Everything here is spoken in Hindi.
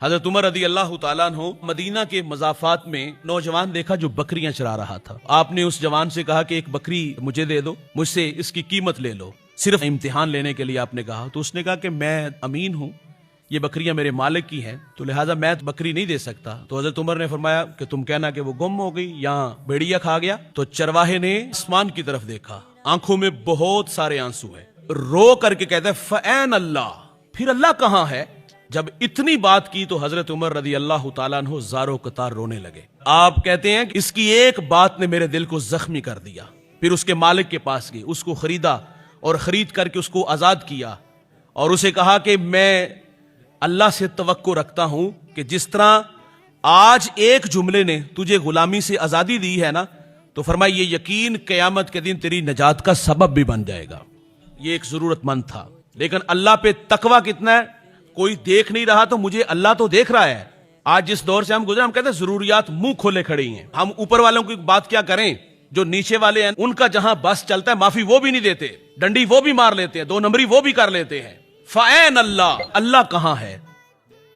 हजरत उमर रदी अल्लाह तआला अन्हु मदीना के मज़ाफ़ात में नौजवान देखा जो बकरियां चरा रहा था। आपने उस जवान से कहा कि एक बकरी मुझे दे दो, मुझसे इसकी कीमत ले लो, सिर्फ इम्तिहान लेने के लिए आपने कहा। तो उसने कहा कि मैं अमीन हूं, ये बकरियां मेरे मालिक की हैं, तो लिहाजा मैं बकरी नहीं दे सकता। तो हजरत उमर ने फरमाया कि तुम कहना कि वो गुम हो गई या भेड़िया खा गया। तो चरवाहे ने आसमान की तरफ देखा, आंखों में बहुत सारे आंसू है, रो करके कहते हैं फ़ऐन अल्लाह, फिर अल्लाह कहां है। जब इतनी बात की तो हजरत उमर रदी अल्लाह तआला अन्हु ज़ारो कतार रोने लगे। आप कहते हैं कि इसकी एक बात ने मेरे दिल को जख्मी कर दिया। फिर उसके मालिक के पास गए, उसको खरीदा और खरीद करके उसको आजाद किया और उसे कहा कि मैं अल्लाह से तवक्को रखता हूं कि जिस तरह आज एक जुमले ने तुझे गुलामी से आजादी दी है ना, तो फरमाया ये यकीन कयामत के दिन तेरी नजात का सबब भी बन जाएगा। ये एक जरूरतमंद था, लेकिन अल्लाह पे तकवा कितना है, कोई देख नहीं रहा तो मुझे अल्लाह तो देख रहा है। आज जिस दौर से हम गुजरे, हम कहते हैं जरूरियात मुंह खोले खड़ी हैं। हम ऊपर वालों की बात क्या करें, जो नीचे वाले हैं उनका जहां बस चलता है माफी वो भी नहीं देते, डंडी वो भी मार लेते हैं, 2 नंबरी वो भी कर लेते हैं। फ़ऐन अल्लाह, अल्लाह कहां है।